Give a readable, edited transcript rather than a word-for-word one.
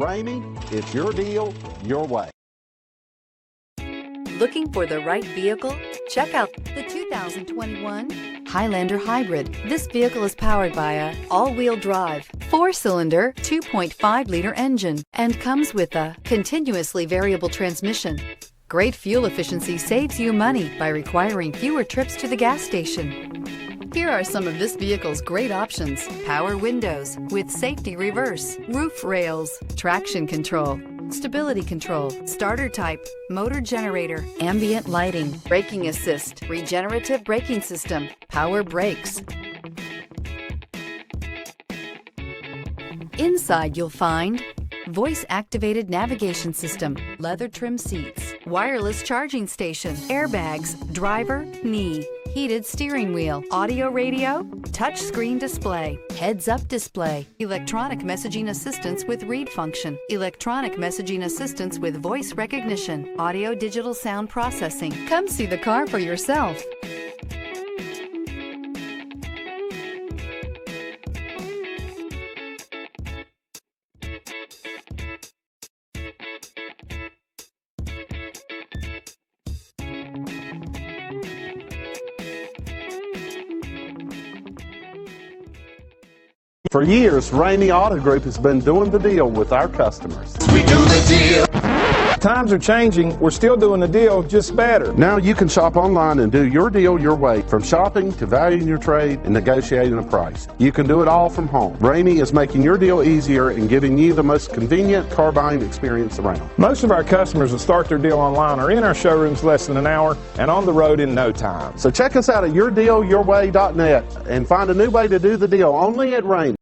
Ramey, it's your deal, your way. Looking for the right vehicle? Check out the 2021 Highlander Hybrid. This vehicle is powered by a all-wheel drive, 4-cylinder, 2.5-liter engine and comes with a continuously variable transmission. Great fuel efficiency saves you money by requiring fewer trips to the gas station. Here are some of this vehicle's great options: power windows with safety reverse, roof rails, traction control, stability control, starter type, motor generator, ambient lighting, braking assist, regenerative braking system, power brakes. Inside you'll find voice-activated navigation system, leather trim seats, wireless charging station, airbags, driver, knee, heated steering wheel, audio radio, touchscreen display, heads-up display, electronic messaging assistance with read function, electronic messaging assistance with voice recognition, audio digital sound processing. Come see the car for yourself. For years, Ramey Auto Group has been doing the deal with our customers. We do the deal. Times are changing. We're still doing the deal, just better. Now you can shop online and do your deal your way, from shopping to valuing your trade and negotiating a price. You can do it all from home. Ramey is making your deal easier and giving you the most convenient car buying experience around. Most of our customers that start their deal online are in our showrooms less than an hour and on the road in no time. So check us out at yourdealyourway.net and find a new way to do the deal only at Ramey.